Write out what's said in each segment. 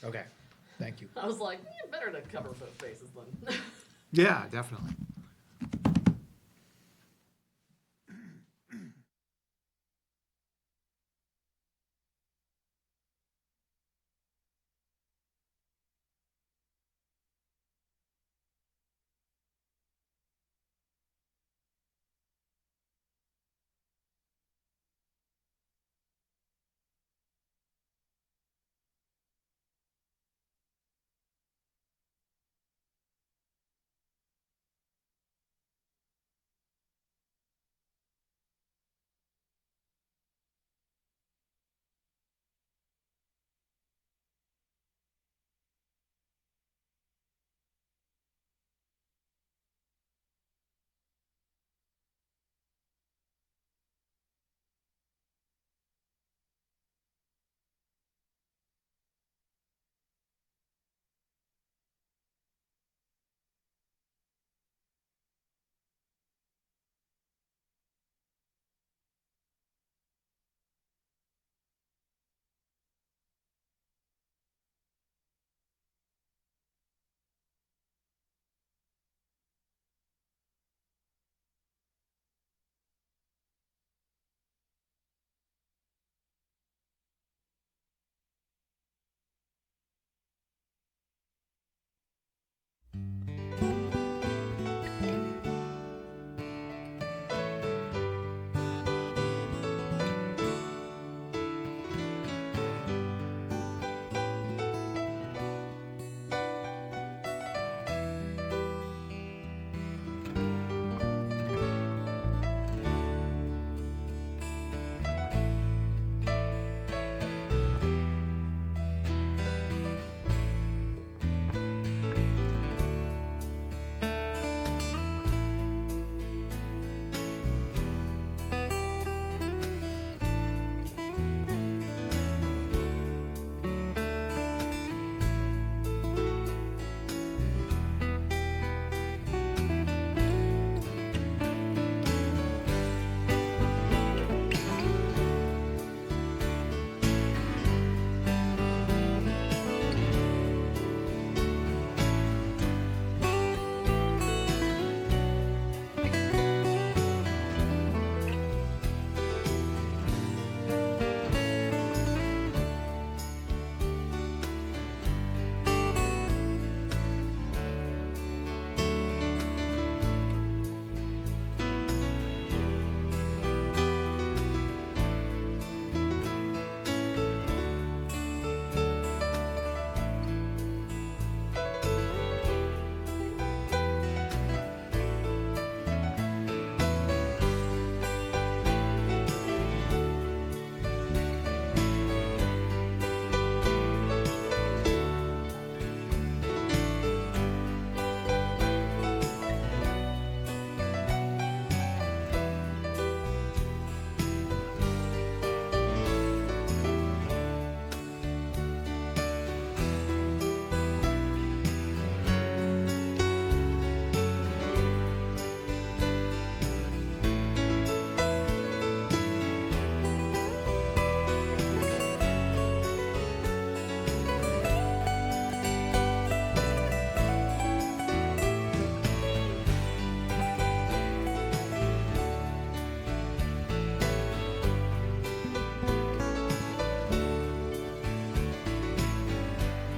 Okay, thank you. I was like, better to cover both bases then. Yeah, definitely.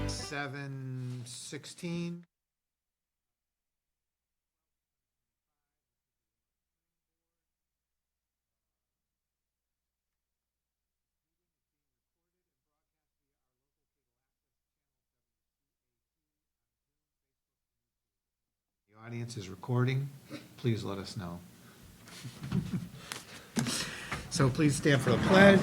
Seven 16. The audience is recording. Please let us know. So please stand for the pledge.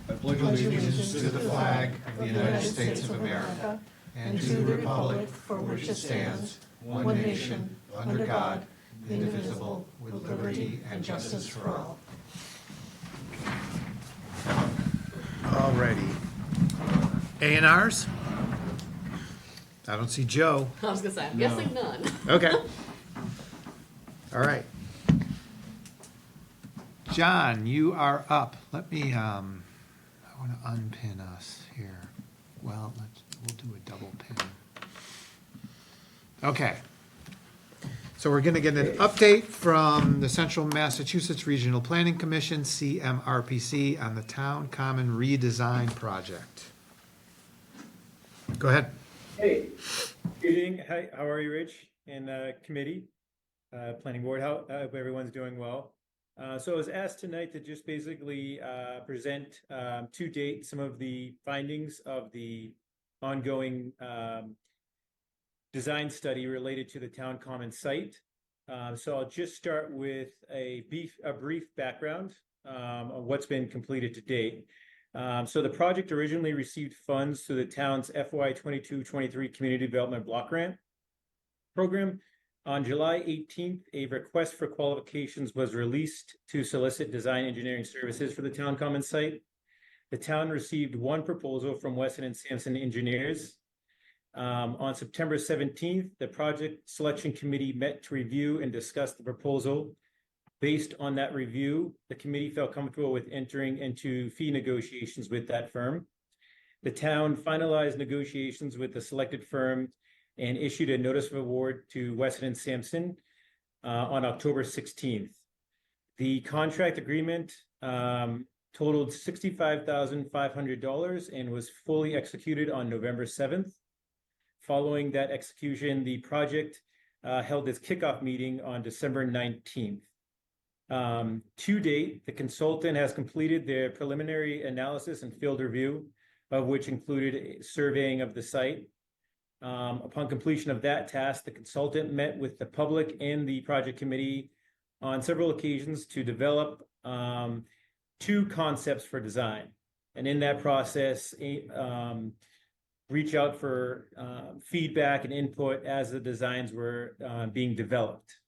I pledge allegiance to the flag of the United States of America and to the republic for which it stands, one nation, under God, indivisible, with liberty and justice for all. All righty. A&Rs? I don't see Joe. I was gonna say, I'm guessing none. Okay. All right. John, you are up. Let me, I want to unpin us here. Well, we'll do a double pin. Okay. So we're going to get an update from the Central Massachusetts Regional Planning Commission, CMRPC, on the Town Common Redesign Project. Go ahead. Hey, good evening. Hi, how are you, Rich, and committee, planning board? How hope everyone's doing well. So I was asked tonight to just basically present to date some of the findings of the ongoing design study related to the town common site. So I'll just start with a brief background on what's been completed to date. So the project originally received funds through the town's FY 22-23 Community Development Block Grant program. On July 18th, a request for qualifications was released to solicit design engineering services for the town common site. The town received one proposal from Weston and Sampson Engineers. On September 17th, the project selection committee met to review and discuss the proposal. Based on that review, the committee felt comfortable with entering into fee negotiations with that firm. The town finalized negotiations with the selected firm and issued a notice of award to Weston and Sampson on October 16th. The contract agreement totaled $65,500 and was fully executed on November 7th. Following that execution, the project held its kickoff meeting on December 19th. To date, the consultant has completed their preliminary analysis and field review, of which included surveying of the site. Upon completion of that task, the consultant met with the public and the project committee on several occasions to develop two concepts for design. And in that process, reach out for feedback and input as the designs were being developed.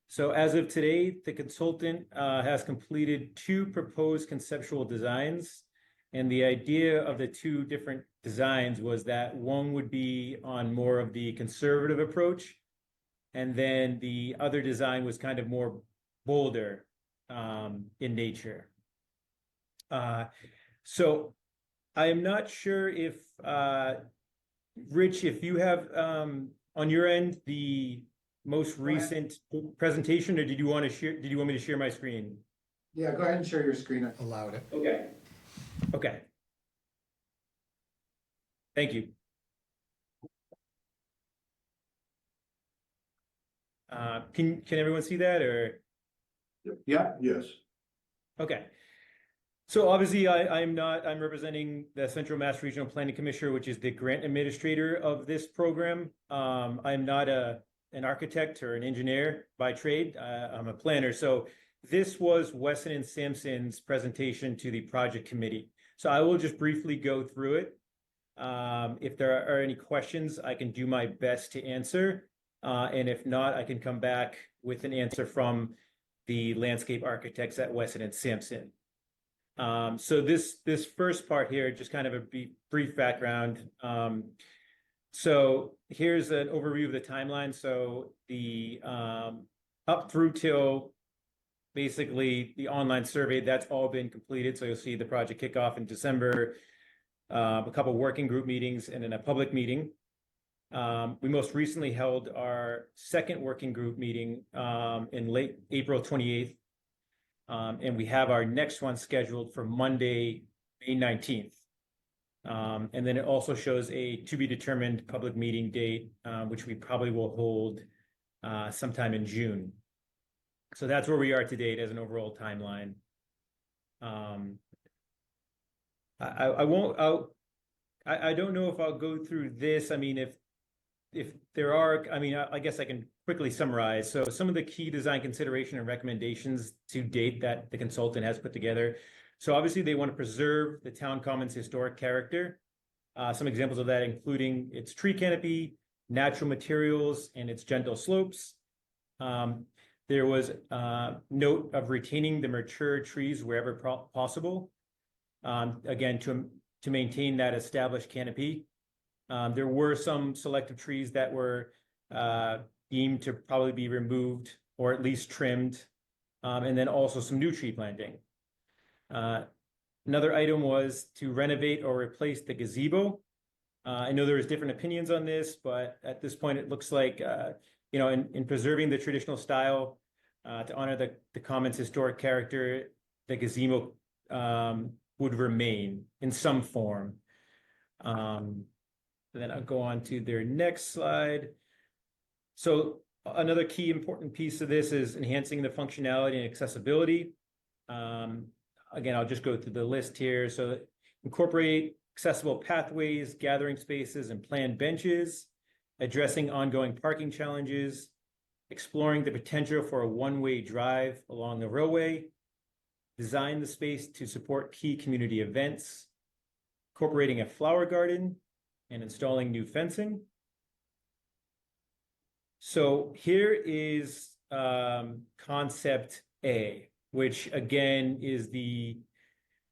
So as of today, the consultant has completed two proposed conceptual designs. And the idea of the two different designs was that one would be on more of the conservative approach. And then the other design was kind of more bolder in nature. So I am not sure if, Rich, if you have on your end the most recent presentation, or did you want me to share my screen? Yeah, go ahead and share your screen. I allowed it. Okay. Thank you. Can everyone see that, or? Yeah, yes. Okay. So obviously I'm representing the Central Mass Regional Planning Commission, which is the grant administrator of this program. I'm not an architect or an engineer by trade. I'm a planner. So this was Weston and Sampson's presentation to the project committee. So I will just briefly go through it. If there are any questions, I can do my best to answer. And if not, I can come back with an answer from the landscape architects at Weston and Sampson. So this first part here, just kind of a brief background. So here's an overview of the timeline. So the up through till basically the online survey, that's all been completed. So you'll see the project kickoff in December, a couple working group meetings, and then a public meeting. We most recently held our second working group meeting in late April 28th. And we have our next one scheduled for Monday, May 19th. And then it also shows a to be determined public meeting date, which we probably will hold sometime in June. So that's where we are to date as an overall timeline. I don't know if I'll go through this. I mean, if there are, I mean, I guess I can quickly summarize. So some of the key design consideration and recommendations to date that the consultant has put together. So obviously they want to preserve the town commons historic character. Some examples of that including its tree canopy, natural materials, and its gentle slopes. There was note of retaining the mature trees wherever possible. Again, to maintain that established canopy. There were some selective trees that were deemed to probably be removed or at least trimmed, and then also some new tree planting. Another item was to renovate or replace the gazebo. I know there was different opinions on this, but at this point, it looks like, in preserving the traditional style, to honor the common's historic character, the gazebo would remain in some form. Then I'll go on to their next slide. So another key important piece of this is enhancing the functionality and accessibility. Again, I'll just go through the list here. So incorporate accessible pathways, gathering spaces, and planned benches, addressing ongoing parking challenges, exploring the potential for a one-way drive along the railway, design the space to support key community events, incorporating a flower garden, and installing new fencing. So here is concept A, which again is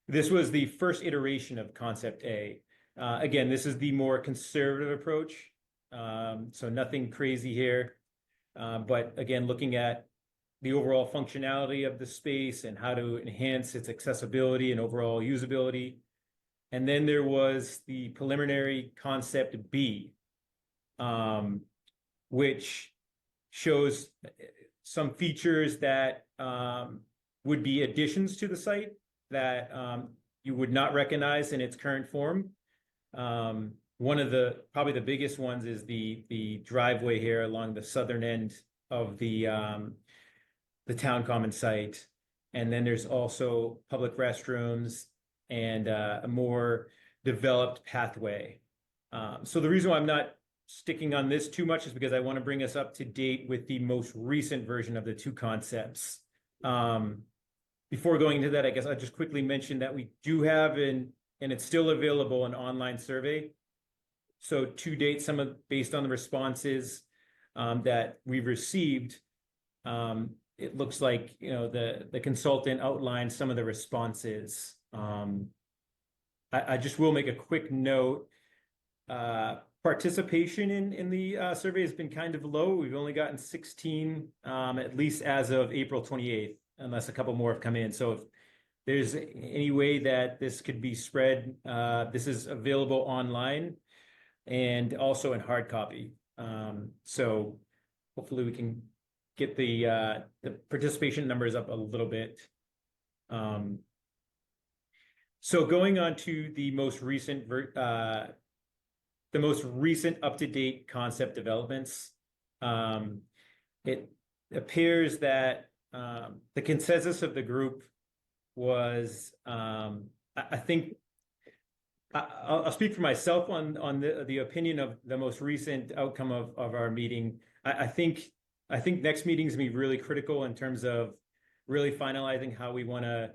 this was the first iteration of concept A. Again, this is the more conservative approach. So nothing crazy here. But again, looking at the overall functionality of the space and how to enhance its accessibility and overall usability. And then there was the preliminary concept B, which shows some features that would be additions to the site that you would not recognize in its current form. One of probably the biggest ones is the driveway here along the southern end of the town common site. And then there's also public restrooms and a more developed pathway. So the reason why I'm not sticking on this too much is because I want to bring us up to date with the most recent version of the two concepts. Before going into that, I guess I'll just quickly mention that we do have and it's still available, an online survey. So to date, based on the responses that we've received, it looks like the consultant outlined some of the responses. I just will make a quick note. Participation in the survey has been kind of low. We've only gotten 16, at least as of April 28th, unless a couple more have come in. So if there's any way that this could be spread, this is available online and also in hard copy. So hopefully we can get the participation numbers up a little bit. So going on to the most recent up-to-date concept developments, it appears that the consensus of the group was, I think, I'll speak for myself on the opinion of the most recent outcome of our meeting. I think next meeting is going to be really critical in terms of really finalizing how we want to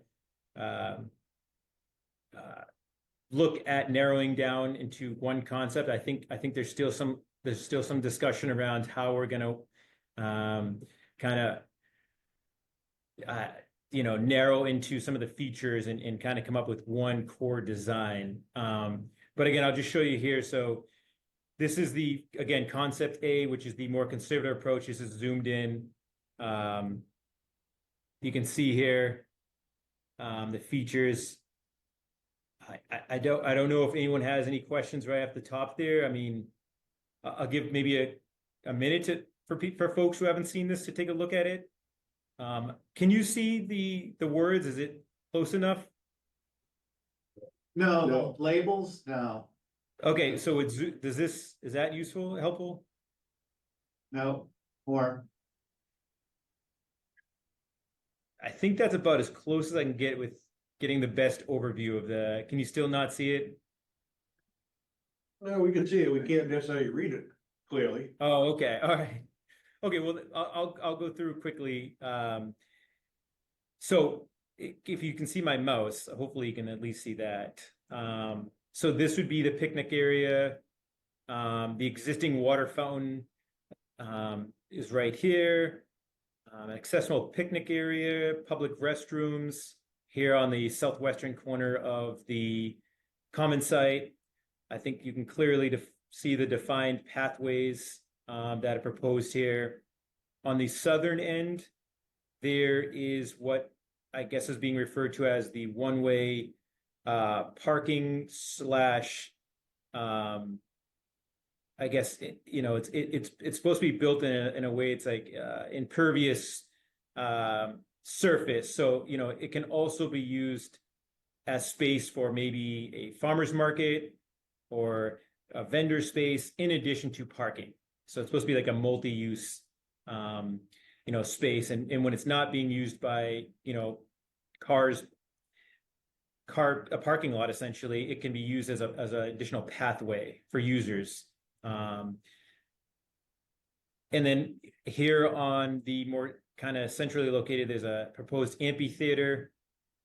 look at narrowing down into one concept. I think there's still some discussion around how we're going to kind of narrow into some of the features and kind of come up with one core design. But again, I'll just show you here. So this is again, concept A, which is the more conservative approach. This is zoomed in. You can see here the features. I don't know if anyone has any questions right off the top there. I mean, I'll give maybe a minute for folks who haven't seen this to take a look at it. Can you see the words? Is it close enough? No, labels, no, Okay, so is that useful, helpful? no, or, I think that's about as close as I can get with getting the best overview of can you still not see it? no, we can see it, we can't necessarily read it clearly. Oh, okay, all right. Okay, well, I'll go through quickly. So if you can see my mouse, hopefully you can at least see that. So this would be the picnic area. The existing water fountain is right here. Accessible picnic area, public restrooms here on the southwestern corner of the common site. I think you can clearly see the defined pathways that are proposed here. On the southern end, there is what I guess is being referred to as the one-way parking slash, I guess, it's supposed to be built in a way, it's like, impervious, surface. So, it can also be used as space for maybe a farmer's market or a vendor space in addition to parking. So it's supposed to be like a multi-use, space. And when it's not being used by, a parking lot, essentially, it can be used as an additional pathway for users. And then here on the more kind of centrally located, there's a proposed amphitheater.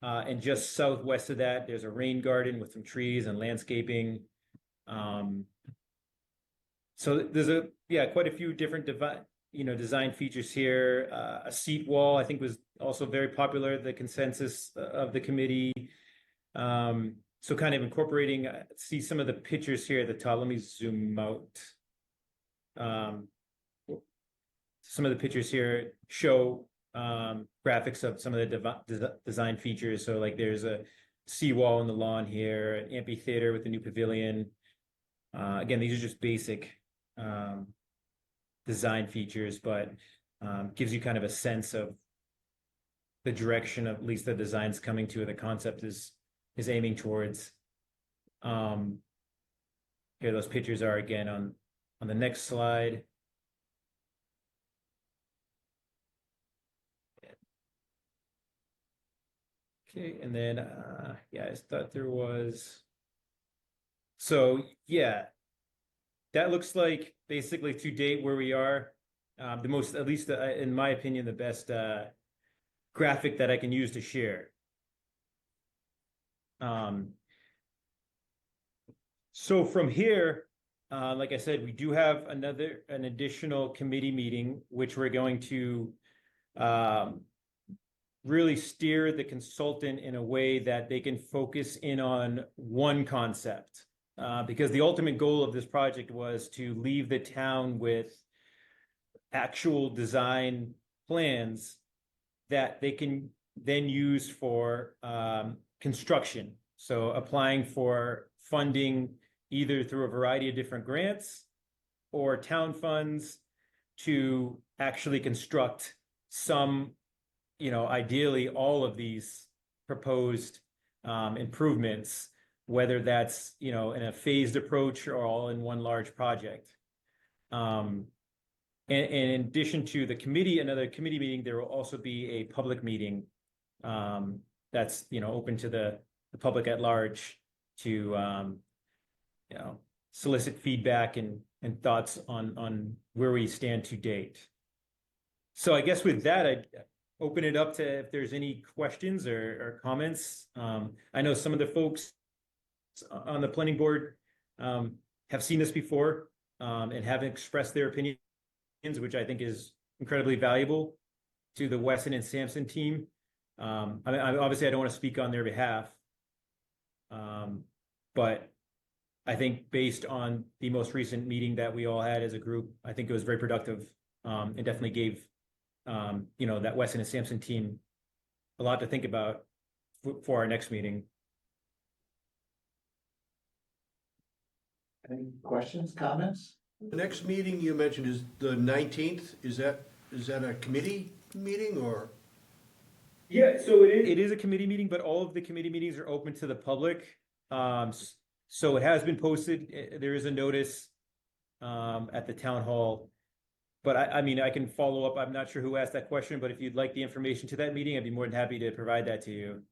And just southwest of that, there's a rain garden with some trees and landscaping. So there's quite a few different design features here. A seat wall, I think, was also very popular, the consensus of the committee. So kind of incorporating, see some of the pictures here at the top. Let me zoom out. Some of the pictures here show graphics of some of the design features. So like there's a seawall on the lawn here, an amphitheater with the new pavilion. Again, these are just basic design features, but gives you kind of a sense of the direction of at least the design's coming to, the concept is aiming towards. Here those pictures are again on the next slide. Okay, and then I thought there was. So yeah, that looks like basically to date where we are. The most, at least in my opinion, the best graphic that I can use to share. So from here, like I said, we do have an additional committee meeting, which we're going to really steer the consultant in a way that they can focus in on one concept. Because the ultimate goal of this project was to leave the town with actual design plans that they can then use for construction. So applying for funding either through a variety of different grants or town funds to actually construct some, ideally all of these proposed improvements, whether that's, in a phased approach or all in one large project. And in addition to the committee, another committee meeting, there will also be a public meeting that's, open to the public at large to, solicit feedback and thoughts on where we stand to date. So I guess with that, I'd open it up to if there's any questions or comments. I know some of the folks on the planning board have seen this before and have expressed their opinions, which I think is incredibly valuable to the Wesson and Sampson team. Obviously, I don't want to speak on their behalf, but I think based on the most recent meeting that we all had as a group, I think it was very productive and definitely gave that Wesson and Sampson team a lot to think about for our next meeting. Any questions, comments? The next meeting you mentioned is the 19th. Is that a committee meeting or? Yeah, so it is a committee meeting, but all of the committee meetings are open to the public. So it has been posted. There is a notice at the town hall. But I can follow up. I'm not sure who asked that question, but if you'd like the information to that meeting, I'd be more than happy to provide that to you.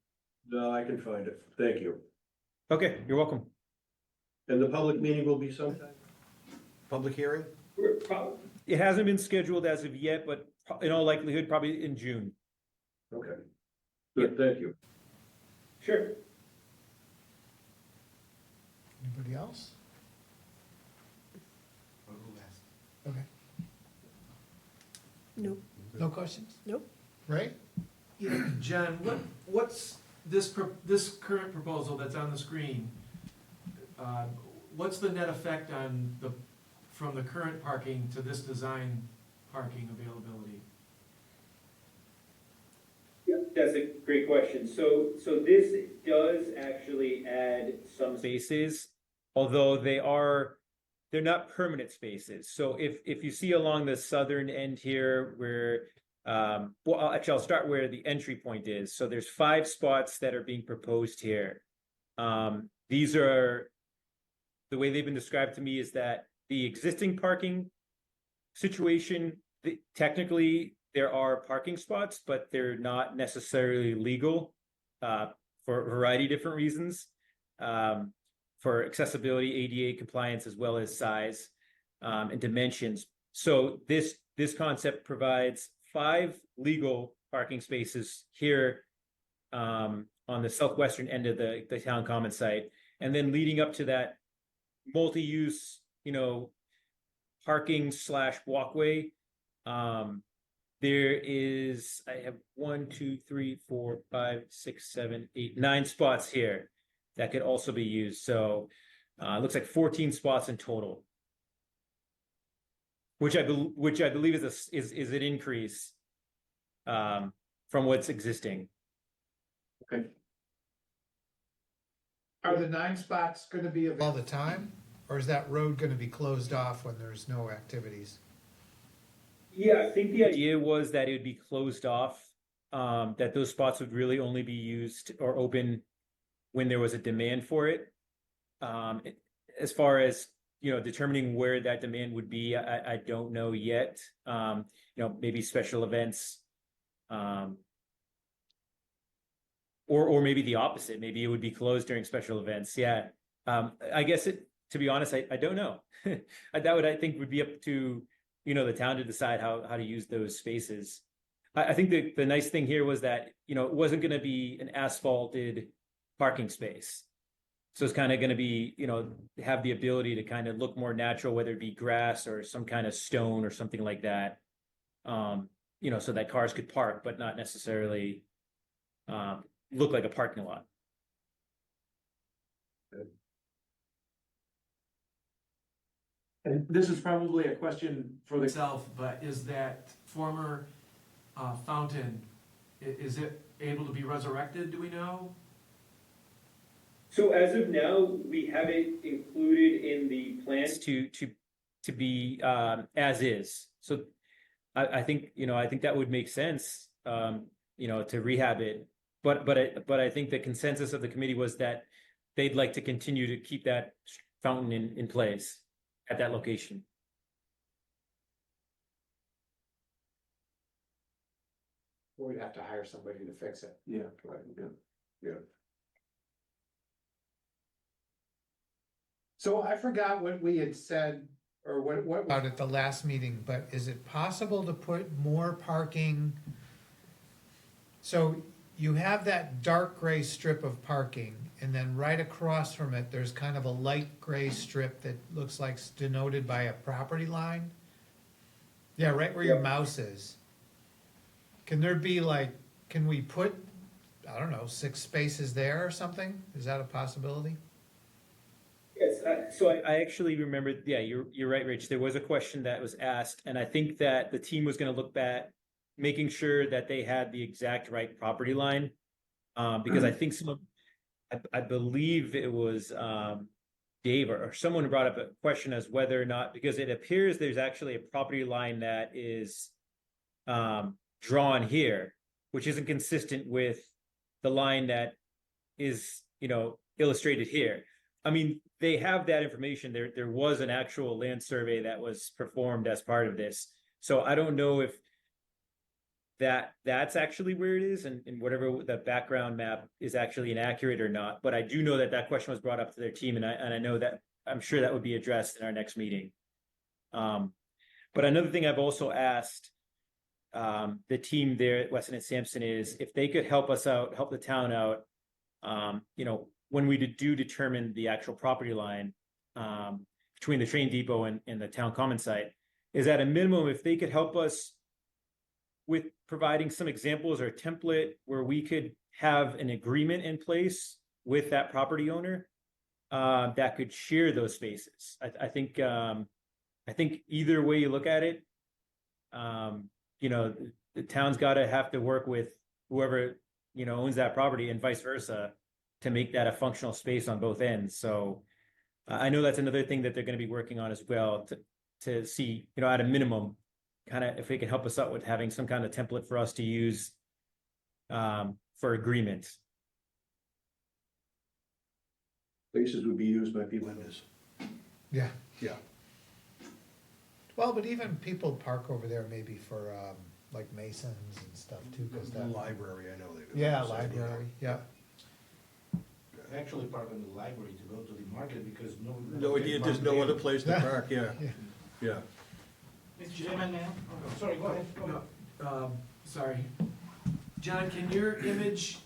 No, I can find it. Thank you. Okay, you're welcome. And the public meeting will be sometime? Public hearing? It hasn't been scheduled as of yet, but in all likelihood, probably in June. Okay. Good, thank you. Sure. Anybody else? Okay. Nope. No questions? Nope. Right? Yeah, John, what's this current proposal that's on the screen? What's the net effect on from the current parking to this design parking availability? Yeah, that's a great question. So this does actually add some spaces, although they're not permanent spaces. So if you see along the southern end here where, actually I'll start where the entry point is. So there's 5 spots that are being proposed here. These are, the way they've been described to me is that the existing parking situation, technically there are parking spots, but they're not necessarily legal for a variety of different reasons, for accessibility, ADA compliance, as well as size and dimensions. So this concept provides 5 legal parking spaces here on the southwestern end of the town common site, and then leading up to that multi-use, parking / walkway. There is, I have 1, 2, 3, 4, 5, 6, 7, 8, 9 spots here that could also be used. So it looks like 14 spots in total, which I believe is an increase from what's existing. Okay. Are the 9 spots gonna be All available? the time? Or is that road gonna be closed off when there's no activities? Yeah, I think the idea was that it would be closed off, that those spots would really only be used or open when there was a demand for it. As far as, determining where that demand would be, I don't know yet. Maybe special events. Or maybe the opposite. Maybe it would be closed during special events. Yeah. I guess to be honest, I don't know. That would, I think, would be up to, the town to decide how to use those spaces. I think the nice thing here was that, it wasn't going to be an asphalted parking space. So it's kind of going to be, have the ability to kind of look more natural, whether it be grass or some kind of stone or something like that. So that cars could park, but not necessarily look like a parking lot. And this is probably a question for itself, but is that former fountain, is it able to be resurrected, do we know? So as of now, we have it included in the plans to be as is. So I think that would make sense, to rehab it. But I think the consensus of the committee was that they'd like to continue to keep that fountain in place at that location. We'd have to hire somebody to fix it. Yeah, right, yeah. So I forgot what we had said, or what. Out at the last meeting, but is it possible to put more parking? So you have that dark gray strip of parking, and then right across from it, there's kind of a light gray strip that looks like it's denoted by a property line. Yeah, right where your mouse is. Can we put, I don't know, 6 spaces there or something? Is that a possibility? Yes, so I actually remembered, yeah, you're right, Rich. There was a question that was asked, and I think that the team was going to look at making sure that they had the exact right property line. Because I think I believe it was Dave or someone brought up a question as whether or not, because it appears there's actually a property line that is drawn here, which isn't consistent with the line that is, illustrated here. I mean, they have that information. There was an actual land survey that was performed as part of this. So I don't know if that's actually where it is, and whatever the background map is actually inaccurate or not. But I do know that question was brought up to their team, and I know that I'm sure that would be addressed in our next meeting. But another thing I've also asked the team there at Weston and Sampson is if they could help the town out, when we do determine the actual property line between the train depot and the town common site, is at a minimum, if they could help us with providing some examples or a template where we could have an agreement in place with that property owner that could share those spaces. I think either way you look at it, the town's got to have to work with whoever owns that property and vice versa to make that a functional space on both ends. So I know that's another thing that they're going to be working on as well to see, at a minimum, kind of if they can help us out with having some kind of template for us to use for agreements. Places would be used by people. Yeah. Yeah. Well, but even people park over there maybe for, like Masons and stuff too, cause The that. library, I know they do. Yeah, So, library, yeah. Actually park in the library to go to the market because no. No, there's no other place to Yeah. park, yeah, Yeah. yeah. Mr. Chairman, ma'am? Oh, sorry, go ahead. Go ahead. No, sorry. John, can your image,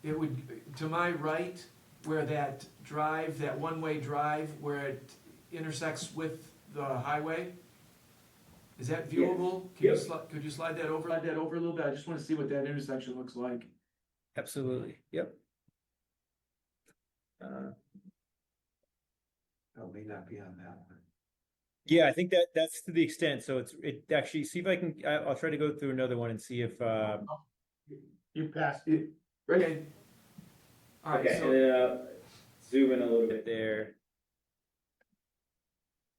it would, to my right, where that drive, that one-way drive, where it intersects with the highway? Is that viewable? Could you slide that over? Slide that over a little bit, I just wanna see what that intersection looks like. Absolutely. Yep. Oh, may not be on that one. Yeah, I think that's to the extent. So it actually, see if I can, I'll try to go through another one and see if, You passed It, right? Alright, okay, so, and then zoom in a little bit there.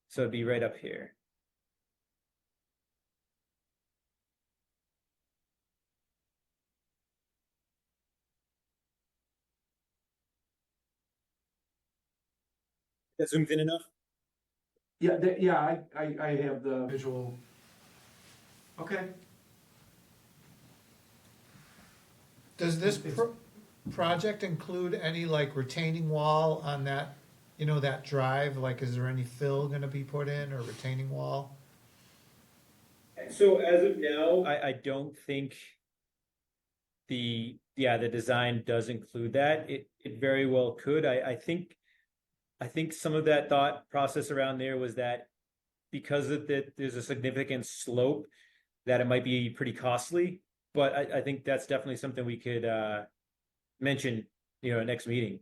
So it'd be right up here. That zoomed in enough? yeah, yeah, I have the visual. Okay. Does this project include any like retaining wall on that, that drive? Like, is there any fill gonna be put in or retaining wall? So as of now, I don't think the design does include that. It very well could. I think some of that thought process around there was that because of that there's a significant slope that it might be pretty costly. But I think that's definitely something we could mention, next meeting.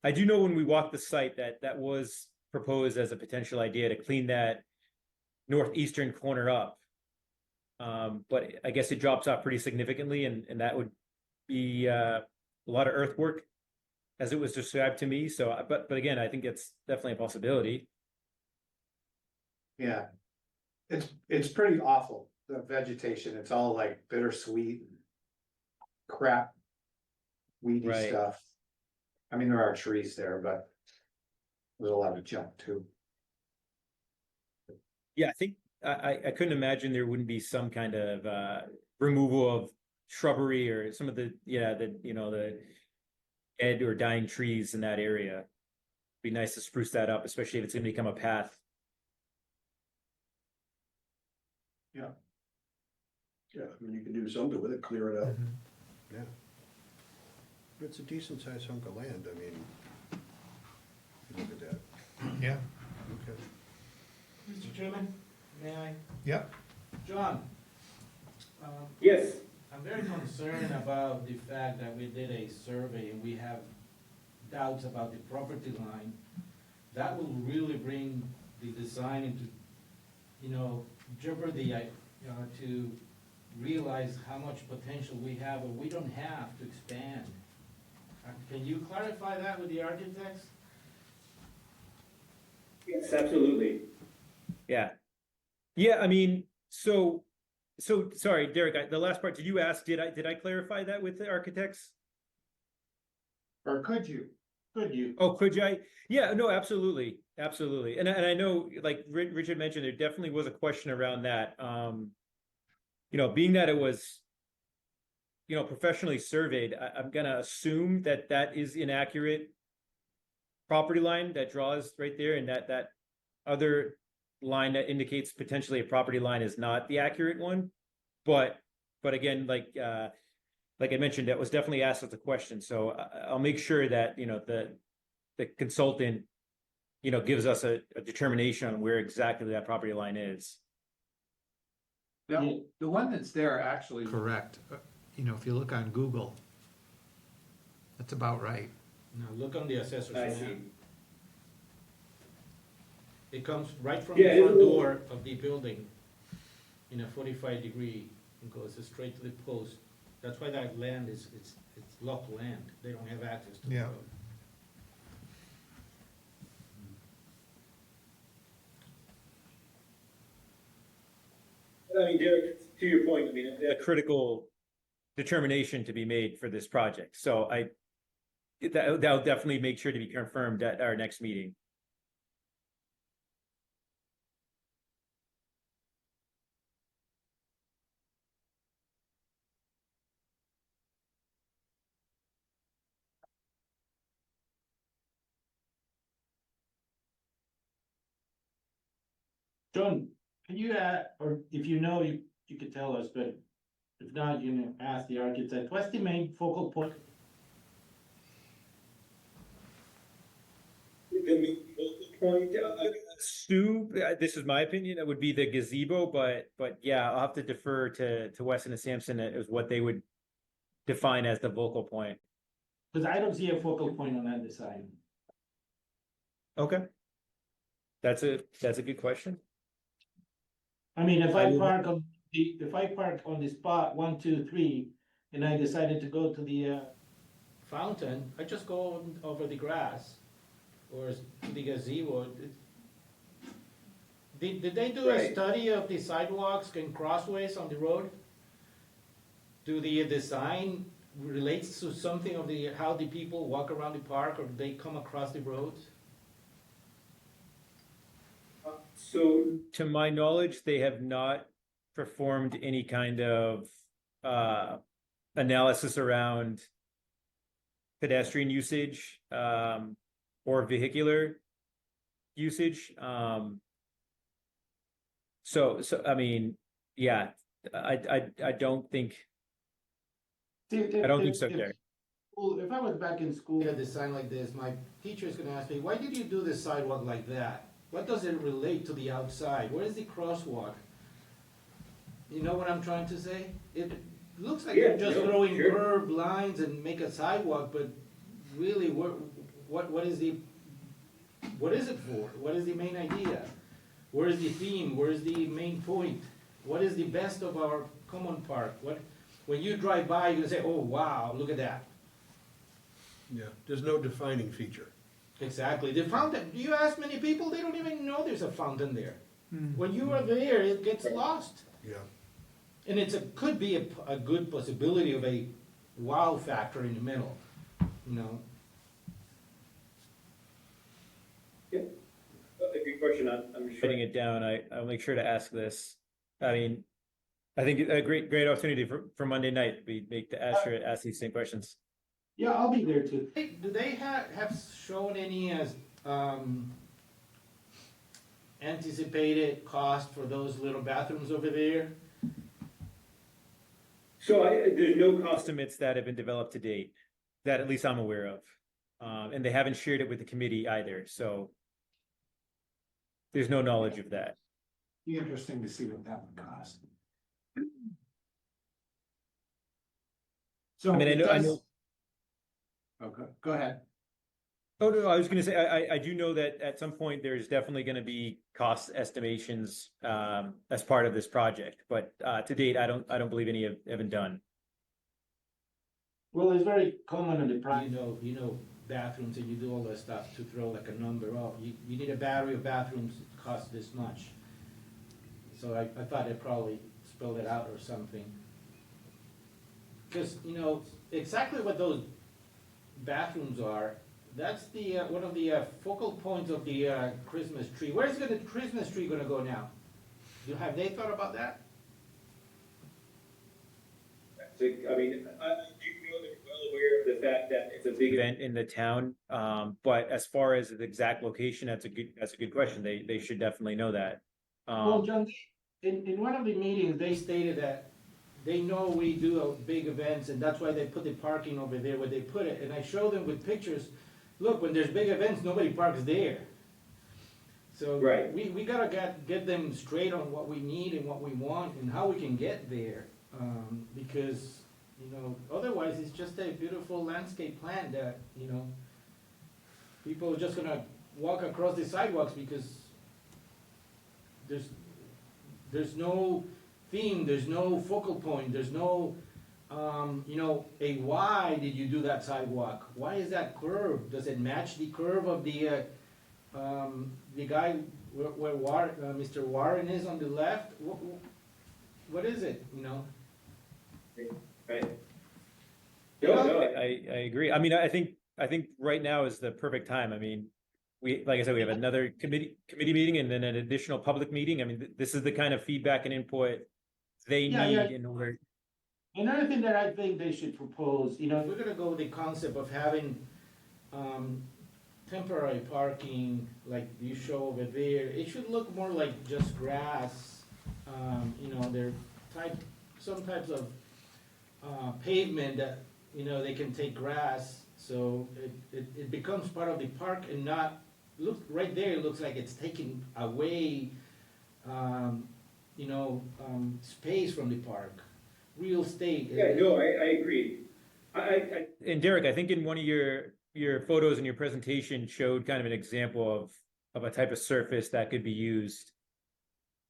I do know when we walked the site that was proposed as a potential idea to clean that northeastern corner up. But I guess it drops off pretty significantly, and that would be a lot of earthwork, as it was described to me. So, but again, I think it's definitely a possibility. Yeah. It's pretty awful, the vegetation, it's all like bittersweet. Crap. Weedy Right. stuff. I mean, there are trees there, but. There's a lot of junk too. Yeah, I think I couldn't imagine there wouldn't be some kind of removal of shrubbery or some of the dead or dying trees in that area. Be nice to spruce that up, especially if it's gonna become a path. Yeah, I mean, you can do something with it, clear it out, Mhm. yeah. It's a decent sized hunk of land, I mean. If you look at that, Yeah, okay. Mr. Chairman, may I? yep. John? Yes. I'm very concerned about the fact that we did a survey and we have doubts about the property line. That will really bring the design into, jeopardy, to realize how much potential we have or we don't have to expand. Can you clarify that with the architects? Yes, absolutely. Yeah. Yeah, I mean, so sorry, Derek, the last part, did you ask, did I clarify that with the architects? Or could you? Oh, could I? Yeah, no, absolutely, absolutely. And I know, like Richard mentioned, there definitely was a question around that. Being that it was, professionally surveyed, I'm gonna assume that is inaccurate property line that draws right there, and that other line that indicates potentially a property line is not the accurate one. But again, like I mentioned, that was definitely asked as a question. So I'll make sure that, the consultant, gives us a determination on where exactly that property line is. The one that's there actually. Correct. If you look on Google, that's about right. Now, look on the assessor's I map. see. It comes right from Yeah, the it's front a little- door of the building in a 45 degree and goes straight to the post. That's why that land it's locked land. They don't have access to the Yeah. road. I mean, Derek, to your point, I mean, a critical determination to be made for this project. So that'll definitely make sure to be confirmed at our next meeting. John, can you, or if you know, you could tell us, but if not, you can ask the architect, what's the main focal point? Point, Stu, this is my opinion, it would be the gazebo, but yeah, I'll have to defer to Weston and Sampson as what they would define as the vocal point. Because I don't see a focal point on that design. Okay. That's a good question. I mean, if I I will- park on if I park on the spot 1, 2, 3, and I decided to go to the fountain, I just go over the grass or to the gazebo. Did they do a Right. study of the sidewalks and crossways on the road? Do the design relates to something of the how the people walk around the park or they come across the roads? So to my knowledge, they have not performed any kind of analysis around pedestrian usage or vehicular usage. So I mean, yeah, I don't think so, Derek. Well, if I was back in school, a design like this, my teacher's gonna ask me, why did you do the sidewalk like that? What does it relate to the outside? Where is the crosswalk? You know what I'm trying to say? It looks like you're just throwing curved lines and make a sidewalk, but really, what is it for? What is the main idea? Where is the theme? Where is the main point? What is the best of our common park? When you drive by, you can say, oh, wow, look at that. Yeah, there's no defining feature. Exactly. The fountain, do you ask many people, they don't even know there's a fountain there. When you are there, it gets lost. Yeah. And could be a good possibility of a wow factor in the middle, you know? A good question. I'm just writing it down. I'll make sure to ask this. I mean, I think a great opportunity for Monday night, ask these same questions. Yeah, I'll be there too. Do they have shown any anticipated cost for those little bathrooms over there? So there's no cost estimates that have been developed to date, that at least I'm aware of. And they haven't shared it with the committee either, so there's no knowledge of that. Be interesting to see what that would cost. So I mean, I know. Okay, go ahead. Oh, no, I was gonna say, I do know that at some point, there's definitely gonna be cost estimations, as part of this project, but, to date, I don't believe any have been done. Well, it's very common in the private, you know, bathrooms and you do all that stuff to throw like a number off. You need a battery of bathrooms, it costs this much. So I thought they probably spelled it out or something. Cause, you know, exactly what those bathrooms are, that's the, one of the focal points of the Christmas tree. Where's the Christmas tree gonna go now? Have they thought about that? I mean, I do know they're well aware of the fact that it's a big event in the town, but as far as the exact location, that's a good question. They should definitely know that. Well, John, in one of the meetings, they stated that they know we do big events and that's why they put the parking over there where they put it. And I showed them with pictures, look, when there's big events, nobody parks there. So Right. we gotta get them straight on what we need and what we want and how we can get there. Because, you know, otherwise it's just a beautiful landscape plan that, you know, people are just gonna walk across the sidewalks because there's no theme, there's no focal point, there's no you know, why did you do that sidewalk? Why is that curve? Does it match the curve of the guy where Mr. Warren is on the left? What is it, you know? Right. No, I agree. I mean, I think right now is the perfect time. I mean, like I said, we have another committee meeting and then an additional public meeting. I mean, this is the kind of feedback and input they Yeah, need yeah. in order. Another thing that I think they should propose, you know, if we're gonna go with the concept of having, temporary parking, like you show over there, it should look more like just grass. You know, some types of, pavement that, you know, they can take grass, so it becomes part of the park and not, look, right there, it looks like it's taking away, you know, space from the park, real estate. Yeah, no, I agree. And Derek, I think in one of your photos in your presentation showed kind of an example of a type of surface that could be used,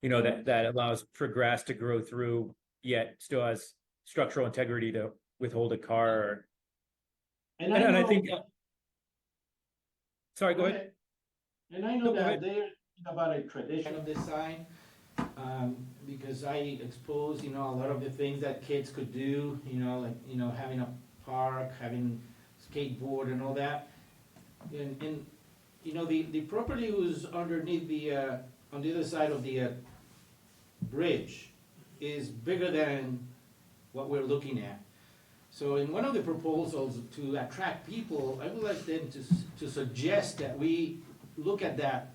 you know, that allows for grass to grow through, yet still has structural integrity to withhold a car. And And I know- think, sorry, go ahead. And I know No, go that ahead. they're thinking about a tradition of this sign, because I expose, you know, a lot of the things that kids could do, you know, like, you know, having a park, having skateboard and all that. And you know, the property was underneath on the other side of the bridge is bigger than what we're looking at. So in one of the proposals to attract people, I would like them to suggest that we look at that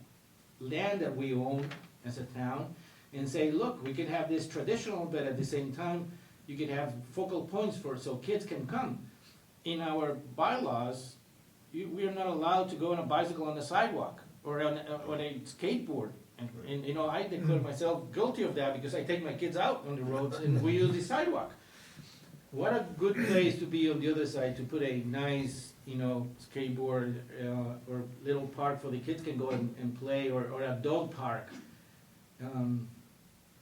land that we own as a town and say, look, we can have this traditional, but at the same time, you can have focal points so kids can come. In our bylaws, we are not allowed to go on a bicycle on the sidewalk or on a skateboard. And you know, I declare myself guilty of that because I take my kids out on the roads and we use the sidewalk. What a good place to be on the other side, to put a nice, you know, skateboard or little park for the kids can go and play, or a dog park.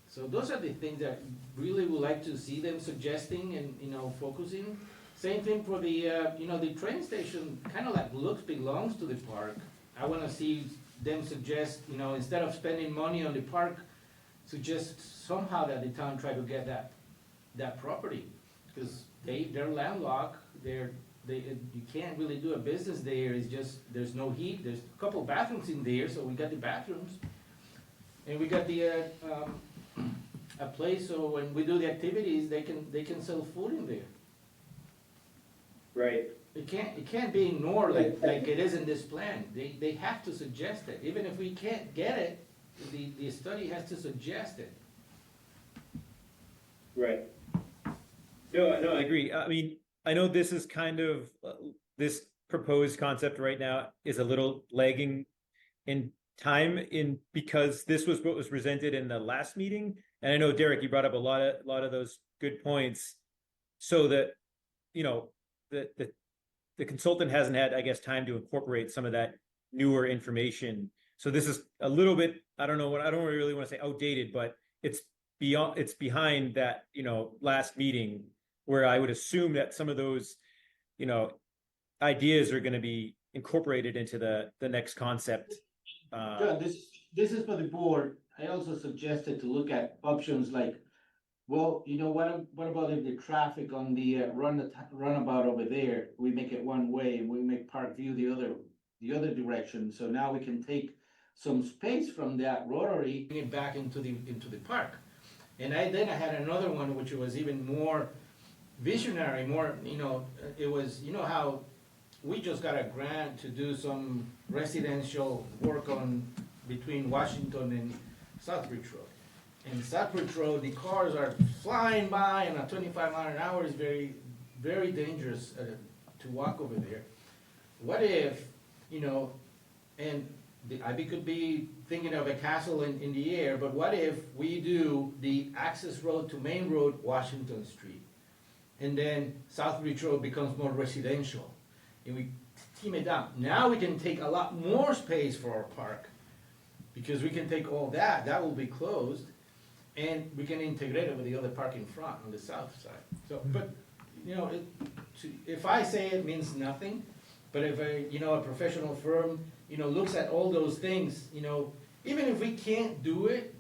So those are the things that really would like to see them suggesting and, you know, focusing. Same thing for the, you know, the train station kind of like belongs to the park. I want to see them suggest, you know, instead of spending money on the park, suggest somehow that the town try to get that property. Because they're landlocked, you can't really do a business there, it's just, there's no heat, there's a couple of bathrooms in there, so we got the bathrooms. And we got the, a place, so when we do the activities, they can sell food in there. Right. It can't be ignored like it is in this plan. They have to suggest it, even if we can't get it, the study has to suggest it. Right. No, I agree. I mean, I know this is kind of, this proposed concept right now is a little lagging in time because this was what was presented in the last meeting. And I know, Derek, you brought up a lot of those good points, so that, you know, the consultant hasn't had, I guess, time to incorporate some of that newer information. So this is a little bit, I don't really want to say outdated, but it's behind that, you know, last meeting, where I would assume that some of those, you know, ideas are going to be incorporated into the next concept. John, this is for the board. I also suggested to look at options like, well, you know, what about if the traffic on the runabout over there, we make it one way and we make Park View the other direction, so now we can take some space from that rotary, bring it back into the park. And then I had another one which was even more visionary, more, you know, it was, you know how we just got a grant to do some residential work between Washington and Southbridge Road. And Southbridge Road, the cars are flying by, and at 25 miles an hour is very, very dangerous to walk over there. What if, you know, and I could be thinking of a castle in the air, but what if we do the access road to Main Road, Washington Street, and then Southbridge Road becomes more residential, and we team it down. Now we can take a lot more space for our park, because we can take all that will be closed, and we can integrate it with the other park in front on the south side. So, but you know, if I say it means nothing, but if a professional firm, looks at all those things, even if we can't do it,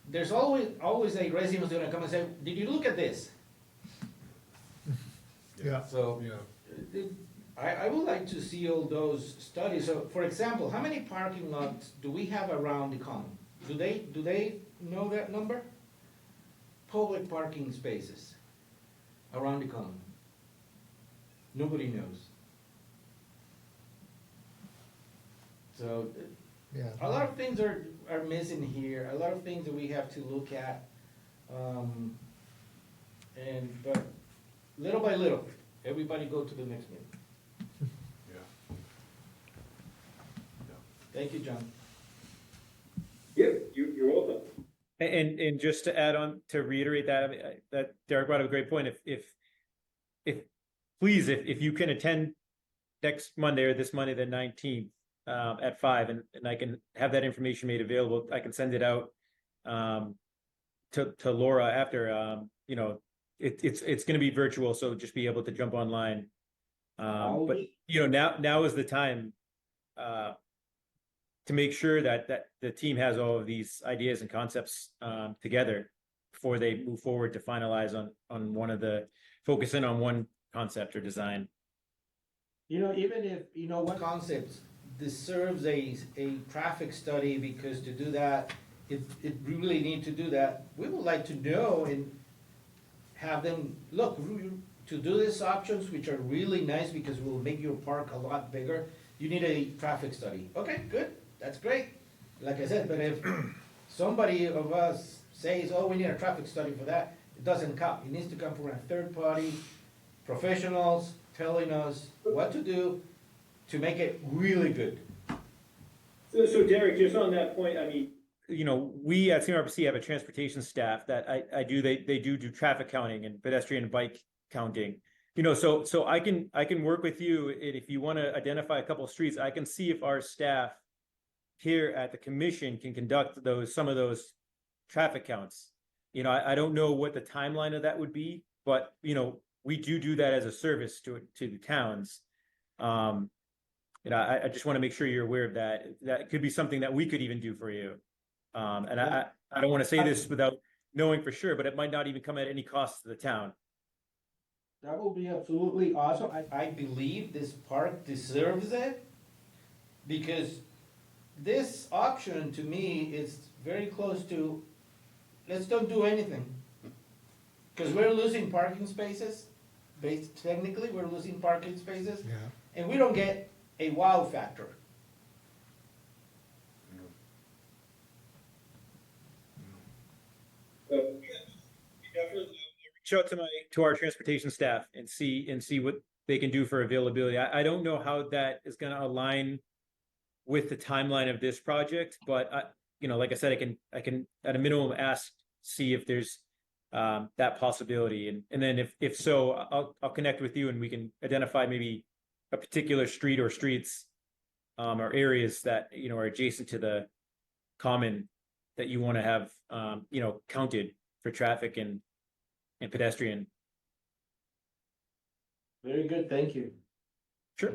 there's always a resident who's gonna come and say, did you look at this? Yeah. So, Yeah. I would like to see all those studies. So, for example, how many parking lots do we have around the common? Do they know that number? Public parking spaces around the common. Nobody knows. So, Yeah. a lot of things are missing here, a lot of things that we have to look at. But little by little, everybody go to the next meeting. Yeah. Thank you, John. You're welcome. And just to add on, to reiterate that, I mean, that Derek brought up a great point. Please, if you can attend next Monday or this Monday, the 19th, at 5, and I can have that information made available, I can send it out, to Laura after, it's gonna be virtual, so just be able to jump online. But, now is the time, to make sure that the team has all of these ideas and concepts together before they move forward to finalize on focus in on one concept or design. Even if, what concepts deserves a traffic study, because to do that, if we really need to do that, we would like to know and have them, look, to do these options, which are really nice because will make your park a lot bigger, you need a traffic study. Okay, good, that's great. Like I said, but if somebody of us says, oh, we need a traffic study for that, it doesn't come. It needs to come from a third party, professionals telling us what to do to make it really good. So Derek, just on that point, I mean, we at CMRPC have a transportation staff that they do traffic counting and pedestrian and bike counting. So I can work with you, and if you want to identify a couple of streets, I can see if our staff here at the commission can conduct some of those traffic counts. I don't know what the timeline of that would be, but we do that as a service to the towns. I just want to make sure you're aware of that. That could be something that we could even do for you. And I don't want to say this without knowing for sure, but it might not even come at any cost to the town. That will be absolutely awesome. I believe this park deserves it, because this option to me is very close to, let's don't do anything. Because we're losing parking spaces, technically we're losing parking spaces, Yeah. and we don't get a wow factor. Reach out to our transportation staff and see what they can do for availability. I don't know how that is going to align with the timeline of this project, but like I said, I can at a minimum see if there's that possibility, and then if so, I'll connect with you and we can identify maybe a particular street or streets or areas that are adjacent to the common that you want to have counted for traffic and pedestrian. Very good, thank you. Sure.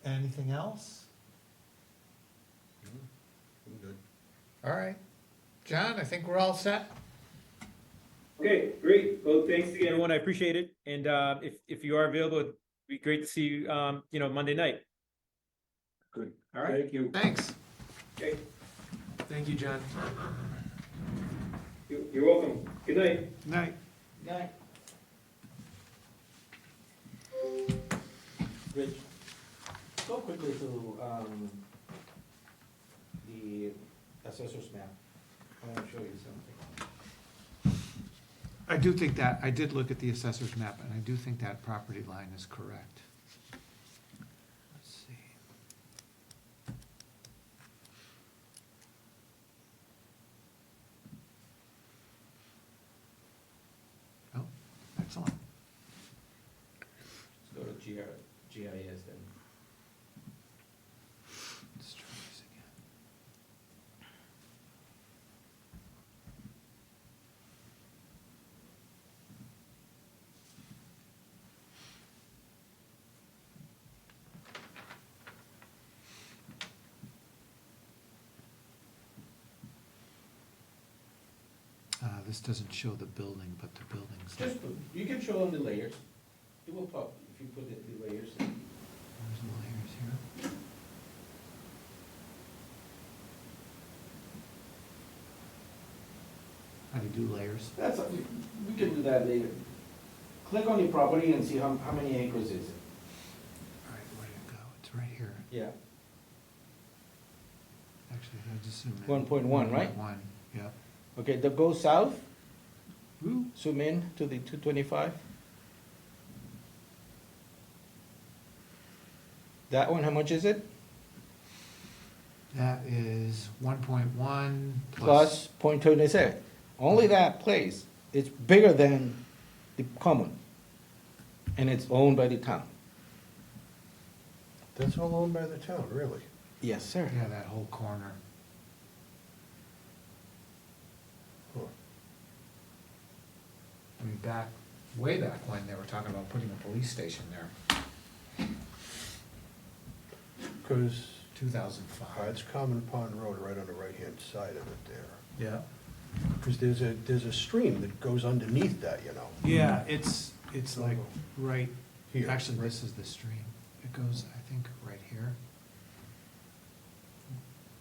Anything else? I'm good. All right. John, I think we're all set. Okay, great. Well, thanks again, everyone. I appreciate it. And if you are available, it'd be great to see you, Monday night. Good. All right. Thank you. Thanks. Okay. Thank you, John. You're welcome. Good night. Night. Night. Rich, go quickly to the assessor's map. I want to show you something. I do think that, I did look at the assessor's map, and I do think that property line is correct. Let's see. Oh, excellent. Let's go to GIS then. Let's try this again. this doesn't show the building, but the building's. Just, you can show them the layers. It will pop if you put the layers. There's the layers here. How do you do layers? That's, we can do that later. Click on the property and see how many acres is it. All right, where did it go? It's right here. Yeah. Actually, I just zoom in. 1.1, right? 1.1, yep. Okay, that goes south. Zoom in to the 225. That one, how much is it? That is 1.1 Plus 0.27. Only that place, it's bigger than the common. And it's owned by the town. That's all owned by the town, really? Yes, sir. Yeah, that whole corner. Huh. I mean, way back when, they were talking about putting a police station there, Because 2005. it's Common Pond Road right on the right-hand side of it there. Yeah. Because there's a stream that goes underneath that, you know. Yeah, it's like right, Here. actually, this is the stream. It goes, I think, right here.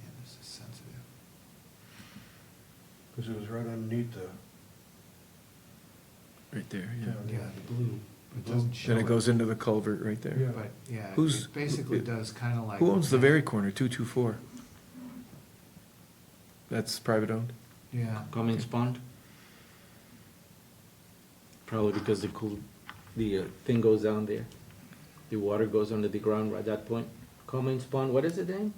Yeah, this is sensitive. Because it was right underneath the. Right there, Yeah, the blue. It doesn't show Then it goes into the culvert right there. But, yeah, Who's- it basically does kind of like. Who owns the that. very corner, 224? That's private owned? Yeah, Cummings Pond. Probably because the thing goes down there. The water goes under the ground right at that point. Cummings Pond, what is it name?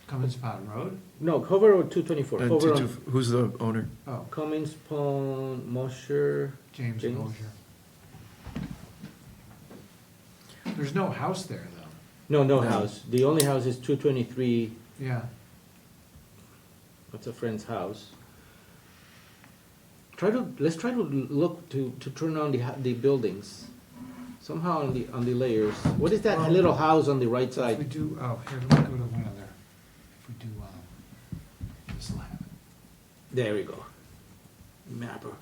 Cummins Pond Road? No, Hover Road 224. Hover on Who's the owner? Oh, Cummings Pond, Mosher. James James. Mosher. There's no house there, though. No house. The only house is 223. Yeah, What's a friend's house? Let's try to look to turn on the buildings. Somehow on the layers. What is that little house on the right if we side? do, oh, here, let me go to one other. If we do, this will have it. There we go. Mapper.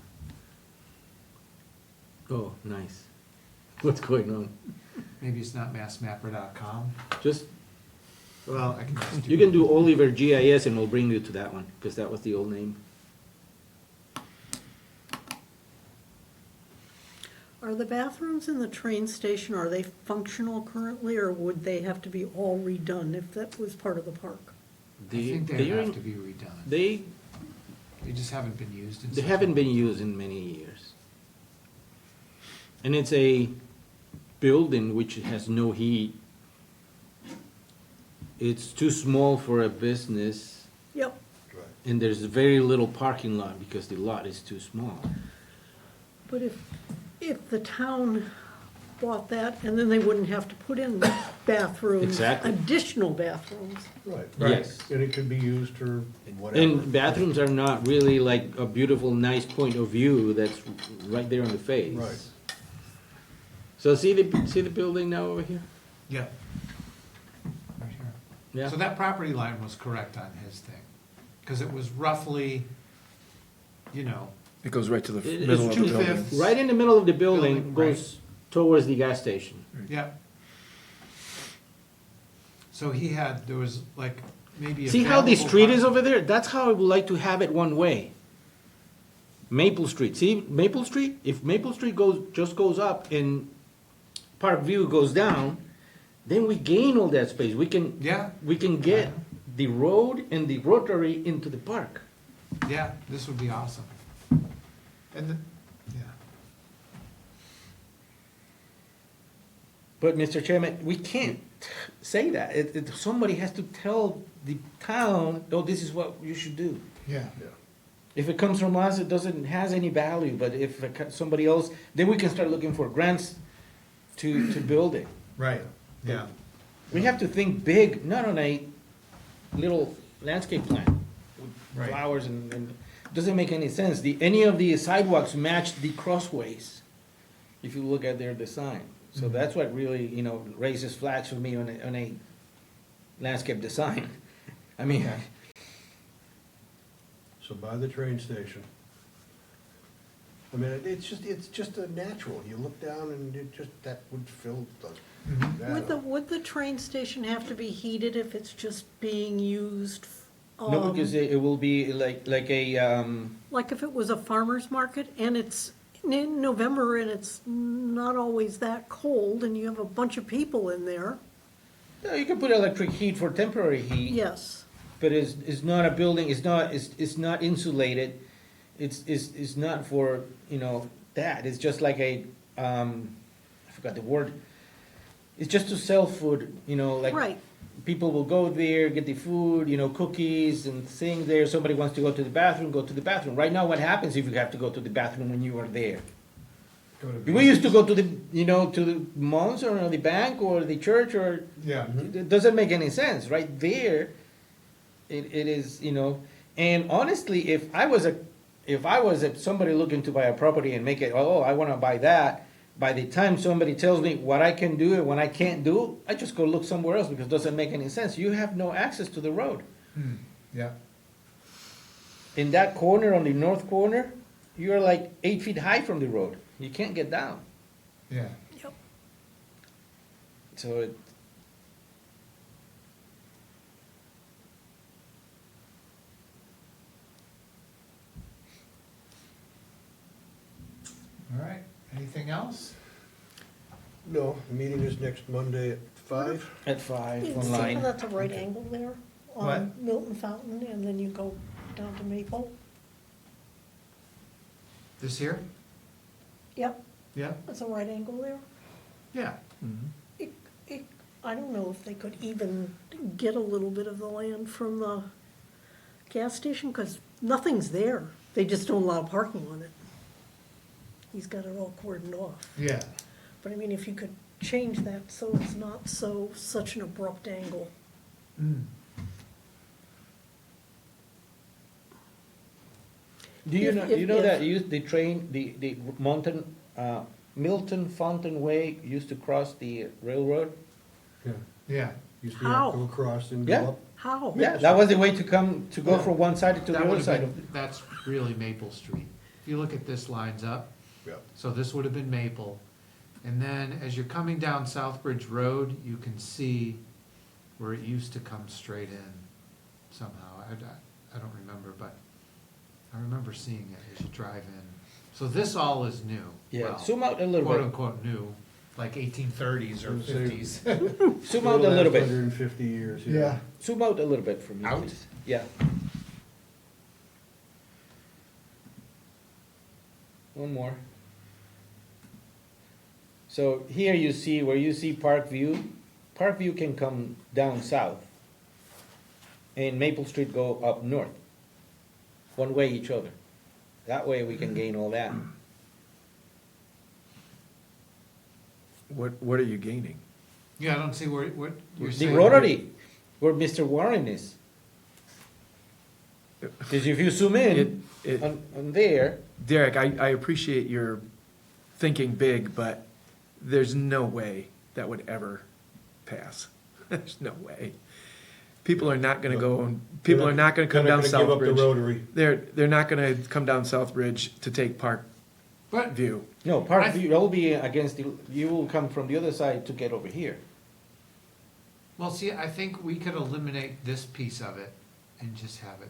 Oh, nice. What's going on? Maybe it's not massmapper.com. Just, Well, I can just do. you can do Oliver GIS and we'll bring you to that one, because that was the old name. Are the bathrooms in the train station, are they functional currently, or would they have to be all redone if that was part of the park? I think they have to be redone. They just haven't been used in. They such a haven't long been time. used in many years. And it's a building which has no heat. It's too small for a business, Yep, and there's very little parking lot because the lot is too small. but if the town bought that, and then they wouldn't have to put in bathrooms. Exactly. Additional bathrooms. Right. Yes. And it could be used for whatever. And bathrooms are not really like a beautiful, nice point of view that's right there on the face. Right. So see the building now over here? Yeah. Right here. Yeah. So that property line was correct on his thing, because it was roughly, you know, It goes right to the It- middle it's of the 2/5. building. Right in the middle of the building, Building, right. goes towards the gas station. yeah. So there was like maybe. See how the available street is park- over there? That's how I would like to have it one way. Maple Street, see Maple Street? If Maple Street just goes up and Park View goes down, then we gain all that space. We can get the road and the rotary into the park. Yeah, this would be awesome. And, yeah. But Mr. Chairman, we can't say that. Somebody has to tell the town, oh, this is what you should do. Yeah. If it comes from us, it has any value, but if somebody else, then we can start looking for grants to build it. Right, yeah. We have to think big, not on a little landscape plan with Right. flowers and it doesn't make any sense. Any of the sidewalks match the crossways, if you look at their design. So Mhm. that's what really, raises flags for me on a landscape design. I mean, Okay. So by the train station, I mean, it's just a natural, you look down and it just, that would fill the. Would the train station have to be heated if it's just being used? No, because it will be like a, Like if it was a farmer's market and it's in November and it's not always that cold and you have a bunch of people in there, no, you can put electric heat for temporary heat. yes. But it's not a building, it's not insulated, it's not for, you know, that, it's just like a, I forgot the word. It's just to sell food, you know, like. Right. People will go there, get the food, you know, cookies and things there, somebody wants to go to the bathroom, go to the bathroom. Right now, what happens if you have to go to the bathroom when you are there? We used to go to the, you know, to the malls or the bank or the church or, Yeah. it doesn't make any sense, right there. It is, you know, and honestly, if I was somebody looking to buy a property and make it, oh, I wanna buy that, by the time somebody tells me what I can do and what I can't do, I just go look somewhere else because it doesn't make any sense. You have no access to the road. Yeah. In that corner, on the north corner, you're like 8 feet high from the road. You can't get down. Yeah. Yep. So it, All right, anything else? No, the meeting is next Monday at 5. at 5 See how online. that's a right angle there on What? Milton Fountain and then you go down to Maple? This here? Yep, Yeah. that's a right angle there. Yeah. I don't know if they could even get a little bit of the land from the gas station, because nothing's there. They just don't allow parking on it. He's got it all cordoned off. Yeah. But I mean, if you could change that so it's not such an abrupt angle. Mm. Do you If- know, if- you know if- that the train, the Milton Fountain Way used to cross the railroad? Yeah. Used to be able to How? go across and Yeah. go up. How? Yeah, that was the way to go from one side to the That other would have side been, of. that's really Maple Street. If you look at this lines up, Yeah. so this would have been Maple. And then as you're coming down Southbridge Road, you can see where it used to come straight in somehow. I don't remember, but I remember seeing it as you drive in. So this all is new. Yeah, Well, zoom out a little quote bit, unquote new, like 1830s or I was gonna say- 50s. zoom out a little bit, 150 years, zoom out a little bit from you, Out? please. Yeah. One more. So here you see, where you see Parkview, Parkview can come down south. And Maple Street go up north. One way each other. That way we can gain all that. What are you gaining? Yeah, I don't see what you're The saying. rotary, where Mr. Warren is. Because if you zoom in on there, Derek, I appreciate your thinking big, but there's no way that would ever pass. There's no way. People are not gonna go, people are not gonna come down They're not gonna give up the Southbridge. rotary. They're not gonna come down Southbridge to take Park But View. no, Parkview, will be against the, you will come from the other side to get over here. Well, see, I think we could eliminate this piece of it and just have it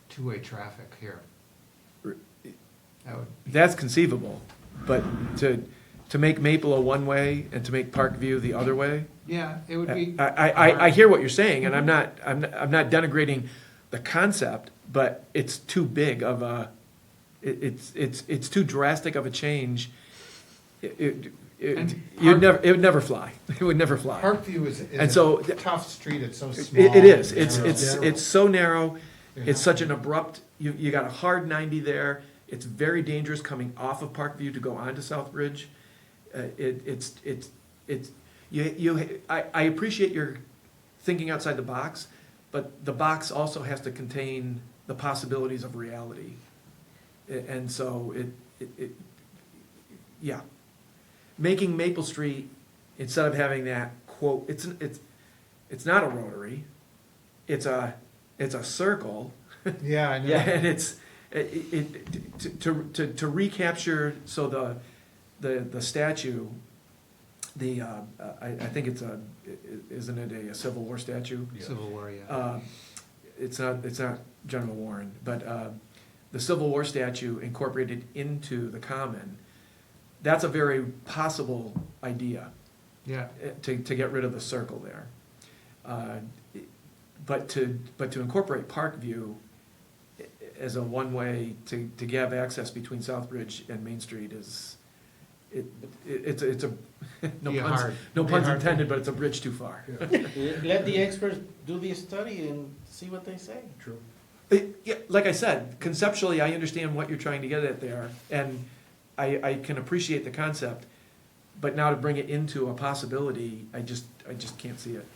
two-way traffic here. That would, That's conceivable, but to make Maple a one-way and to make Parkview the other way, yeah, it would be. I hear what you're saying, and I'm not denigrating the concept, but it's too big of a, it's too drastic of a change. It And would never fly. It would never fly. Parkview And is so- a tough street, it's so small. It is. It's narrow. so narrow. Yeah. It's such an abrupt. You got a hard 90 there. It's very dangerous coming off of Parkview to go onto Southbridge. I appreciate your thinking outside the box, but the box also has to contain the possibilities of reality. And so yeah. Making Maple Street, instead of having that quote, it's not a rotary, it's a circle. Yeah, I know. Yeah, To recapture, so the statue, I think it's isn't it a Civil War statue? Civil War, yeah. It's not General Warren, but the Civil War statue incorporated into the common, that's a very possible idea, Yeah, to get rid of the circle there. But to incorporate Parkview as a one-way to have access between Southbridge and Main Street is, it's a, no Be puns, hard. no Be puns hard to- intended, but it's a bridge too far. Let the experts do the study and see what they say. True. Yeah, like I said, conceptually, I understand what you're trying to get at there, and I can appreciate the concept, but now to bring it into a possibility, I just can't see it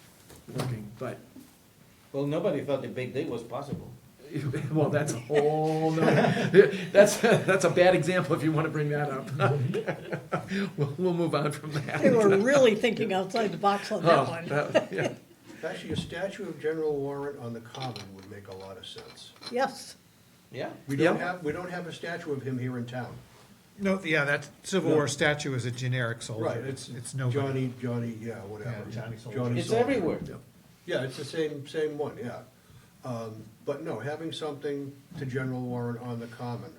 working, but, Well, nobody thought the big day was possible. well, that's a whole nother, that's a bad example if you wanna bring that up. We'll move on from that. They were really thinking outside the box on that Oh, one. yeah. Actually, a statue of General Warren on the Common would make a lot of sense. Yes, Yeah. We don't have a statue of him here in town. No, yeah, that Civil No. War statue is a generic soldier. Right. It's nobody. Johnny, yeah, whatever. Yeah, Johnny Soldier. Johnny It's Soldier. everywhere. Yeah, it's the same one, yeah. But no, having something to General Warren on the Common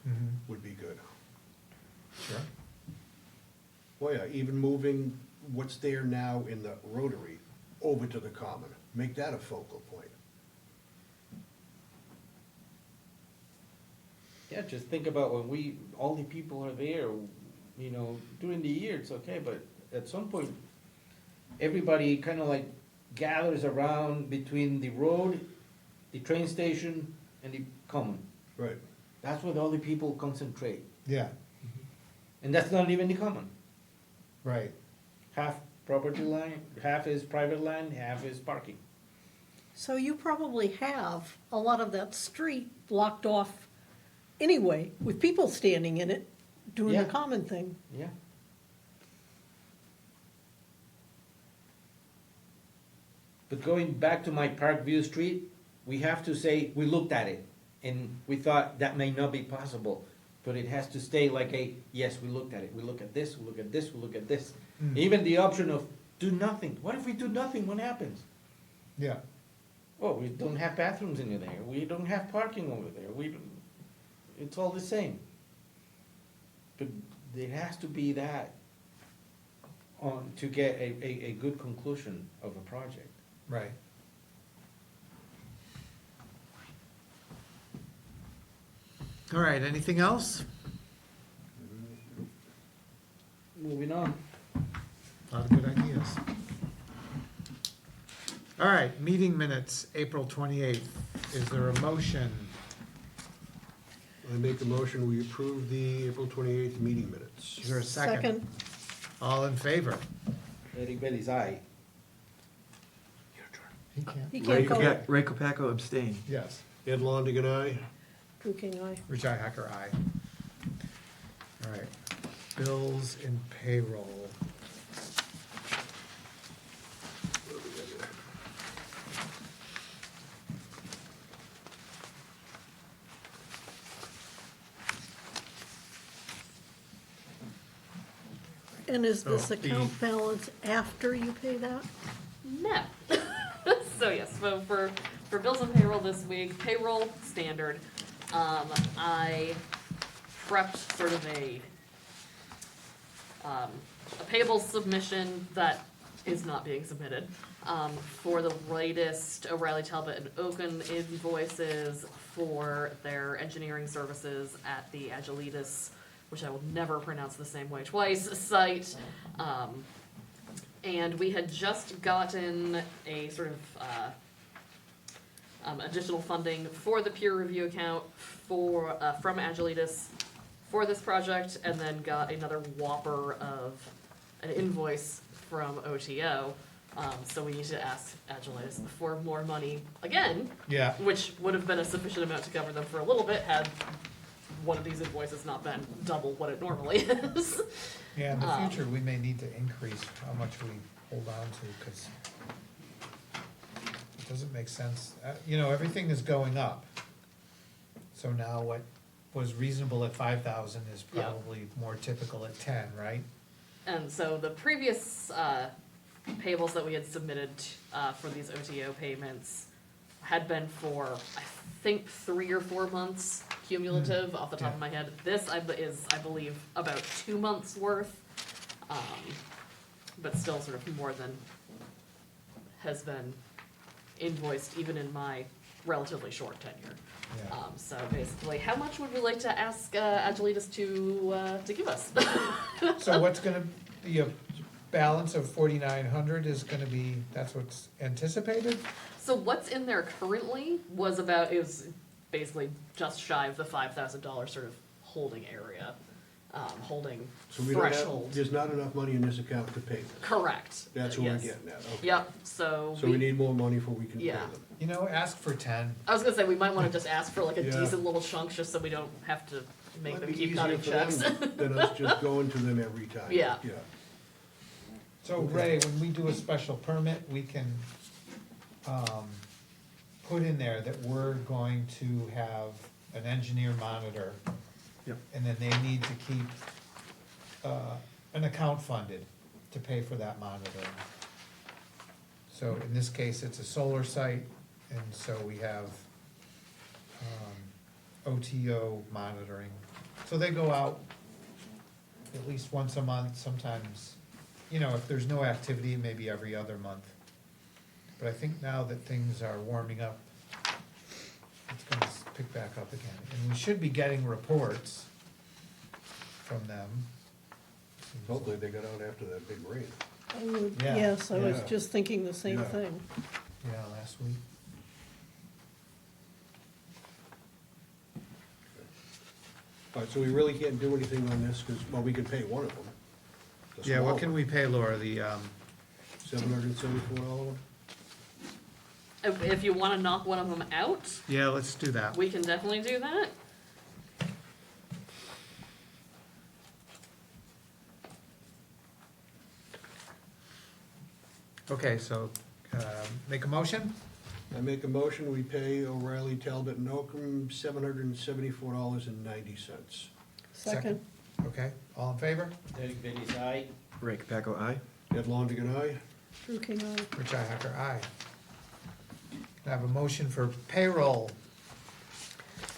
Mhm. would be good. Sure. Well, yeah, even moving what's there now in the Rotary over to the Common, make that a focal point. Yeah, just think about when all the people are there, you know, during the year, it's okay, but at some point, everybody kind of like gathers around between the road, the train station, and the common. Right. That's where all the people concentrate. Yeah, And that's not even the common. right. Half property line, half is private land, half is parking. so you probably have a lot of that street blocked off anyway, with people standing in it, doing the Yeah. common thing. Yeah. But going back to my Parkview Street, we have to say, we looked at it, and we thought that may not be possible. But it has to stay like yes, we looked at it, we look at this, we look at this, we look at this. Mm. Even the option of do nothing, what if we do nothing, what happens? Yeah, Oh, we don't have bathrooms in there, we don't have parking over there, it's all the same. But there has to be that to get a good conclusion of a project. right. all right, anything else? Moving on. A lot of good ideas. All right, meeting minutes, April 28th. Is there a motion? I make a motion, we approve the April 28th meeting minutes. Is there a second? All in favor? Eric Bailey's aye. He can't. You Ray can't go, Ray Capaco abstain. Yes. Ed Longigan, aye. Drew King, aye. Richi Hacker, aye. All right, bills and payroll. And is this Oh, the- account balance after you pay that? No. So yes, so for bills and payroll this week, payroll standard, I prepped sort of a payable submission that is not being submitted, for the latest O'Reilly, Talbot, and Oaken invoices for their engineering services at the Agilitas, which I will never pronounce the same way twice, site. And we had just gotten a sort of additional funding for the peer review account for from Agilitas for this project, and then got another whopper of an invoice from OTO. So we need to ask Agilitas for more money again, Yeah, which would have been a sufficient amount to cover them for a little bit had one of these invoices not been double what it normally is. Yeah, in the future, we may need to increase how much we hold on to, because it doesn't make sense. You know, everything is going up. So now what was reasonable at 5,000 is Yeah. probably more typical at 10, right? And so the previous payables that we had submitted for these OTO payments had been for, I think, 3 or 4 months cumulative off the top of my head. This is, I believe, about 2 months worth, but still sort of more than has been invoiced even in my relatively short tenure. Yeah. So basically, how much would we like to ask Agilitas to give us? So what's gonna be a balance of 4,900 is gonna be, that's what's anticipated? So what's in there currently was basically just shy of the $5,000 sort of holding area, holding So we don't have, threshold. there's not enough money in this account to pay this. Correct. That's what we're Yes. getting at, okay. Yep, so So we need more money before we can pay Yeah. them. You know, ask for 10. I was gonna say, we might wanna just ask for like a Yeah. decent little chunk, just so we don't have to make Might them be keep easier cutting for them checks. than us just going to them every time. Yeah. Yeah. So Ray, when we do a special permit, we can, put in there that we're going to have an engineer monitor. Yep. And then they need to keep, an account funded to pay for that monitoring. So in this case, it's a solar site, and so we have, OTO monitoring. So they go out at least once a month, sometimes, you know, if there's no activity, maybe every other month. But I think now that things are warming up, it's gonna pick back up again. And we should be getting reports from them. Hopefully they got out after that big rain. Yeah, Yes, I was yeah. just thinking the same Yeah. thing. Yeah, last week. All right, so we really can't do anything on this, because, well, we can pay one of them. The Yeah, what small can one, we pay Laura, the, $774 one? If you wanna knock one of them out, yeah, let's do that. we can definitely do that. Okay, so, make a motion? I make a motion, we pay O'Reilly, Talbot, and Ocrum $774.90. Second, Okay, all in favor? Derek Bailey's aye. Ray Capaco, aye. Ed Longigan, aye? Drew King, aye. Richi Hacker, aye. I have a motion for payroll.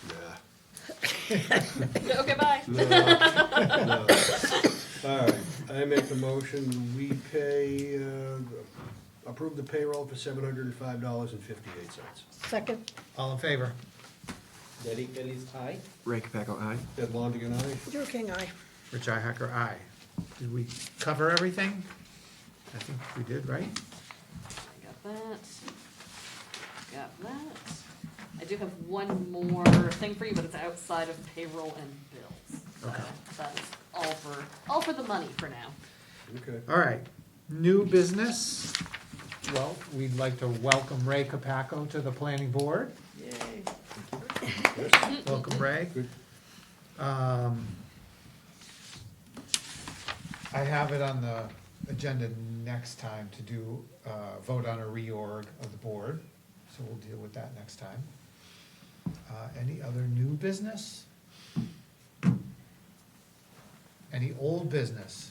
Nah. Okay, bye. No. All right, I make a motion, we pay, approve the payroll for $705.58. Second, All in favor? Derek Bailey's aye. Ray Capaco, aye. Ed Longigan, aye? Drew King, aye. Richi Hacker, aye. Did we cover everything? I think we did, right? Got that. Got that. I do have one more thing for you, but it's outside of payroll and bills. So Okay. that's all for the money for now. Okay. All right, new business. Well, we'd like to welcome Ray Capaco to the planning board. Yay. Welcome, Ray. Good. I have it on the agenda next time to do, vote on a reorg of the board, so we'll deal with that next time. Any other new business? Any old business?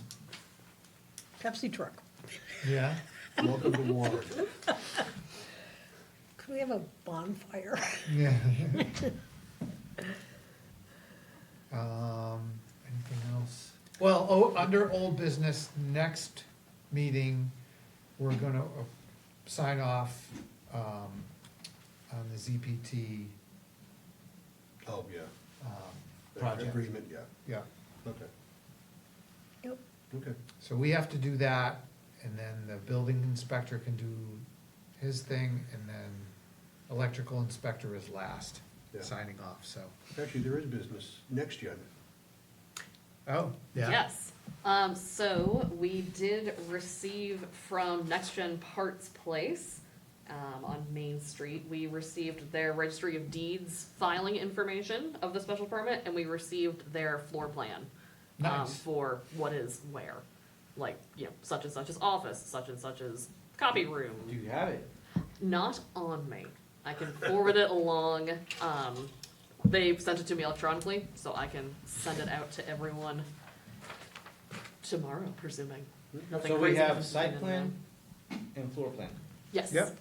Pepsi truck. Yeah. Welcome to Warren. Could we have a bonfire? Yeah. Anything else? Well, under old business, next meeting, we're gonna sign off, on the ZPT, Oh, yeah. project. Agreement, yeah, Yeah, okay. Yep. Okay. so we have to do that, and then the building inspector can do his thing, and then electrical inspector is last, Yeah. signing off, so. Actually, there is business next gen. Oh, yeah. Yes. So we did receive from Next Gen Parts Place on Main Street. We received their registry of deeds filing information of the special permit, and we received their floor plan Nice. for what is where, like, you know, such and such as office, such and such as copy room. Do you have it? Not on me. I can forward it along. They've sent it to me electronically, so I can send it out to everyone tomorrow, presuming. Nothing So we crazy have comes site in plan and floor plan. Yes. Yep.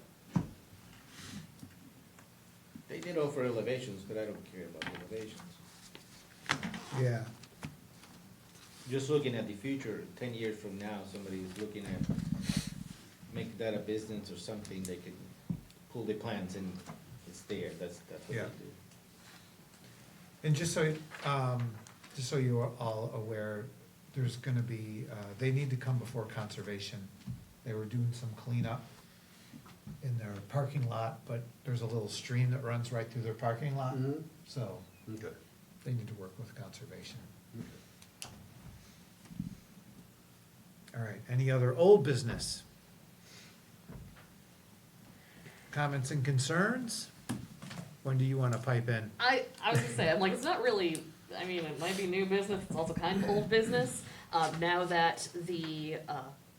They did offer elevations, but I don't care about elevations. Yeah. Just looking at the future, 10 years from now, somebody is looking at, make that a business or something, they could pull the plans and it's there, that's what they Yeah. do. And just so you are all aware, there's gonna be, they need to come before conservation. They were doing some cleanup in their parking lot, but there's a little stream that runs right through their parking lot, Mhm. so Okay. they need to work with conservation. All right, any other old business? Comments and concerns? When do you wanna pipe in? I was gonna say, I'm like, it's not really, I mean, it might be new business, it's also kind of old business. Now that the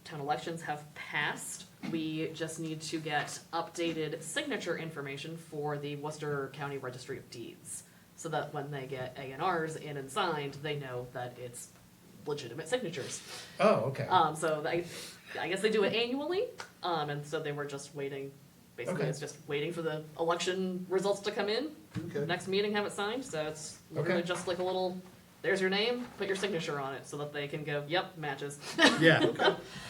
town elections have passed, we just need to get updated signature information for the Worcester County Registry of Deeds. So that when they get A&Rs in and signed, they know that it's legitimate signatures. Oh, okay. So I guess they do it annually, and so they were just waiting, basically, Okay. it's just waiting for the election results to come in. Okay. Next meeting, have it signed, so it's literally Okay. just like a little, there's your name, put your signature on it, so that they can go, yep, matches. Yeah,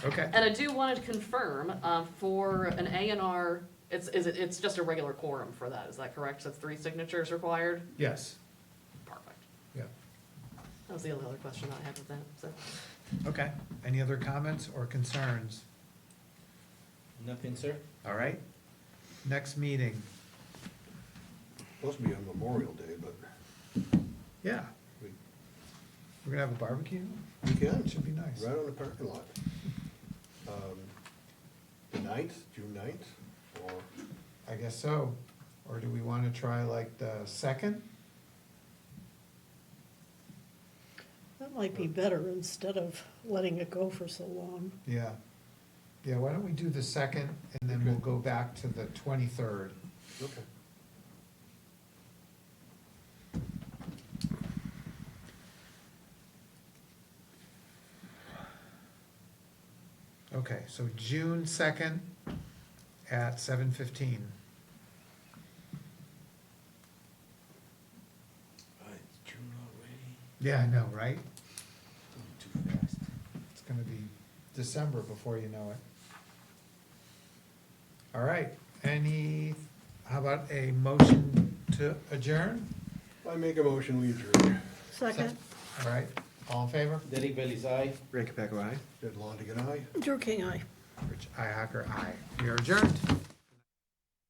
okay. And I do want to confirm, for an A&R, it's just a regular quorum for that, is that correct? So 3 signatures required? Yes, Perfect. yeah, That was the only other question I had with that, so. okay. Any other comments or concerns? Nothing, sir? All right. Next meeting, Supposed to be on Memorial Day, but yeah. we, We're gonna have a barbecue? we can, Should be nice. right on the parking lot. The 9th, June 9th, or, I guess so. Or do we wanna try like the 2nd? That might be better instead of letting it go for so long. Yeah. Yeah, why don't we do the 2nd and then we'll go back to the 23rd. okay. Okay, so June 2nd at 7:15. It's June already. Yeah, I know, right? Too fast. It's gonna be December before you know it. All right, how about a motion to adjourn? I make a motion, we adjourn. Second, All right, all in favor? Derek Bailey's aye. Ray Capaco, aye? Ed Longigan, aye. Drew King, aye. Rich Ihacker, aye. We are adjourned.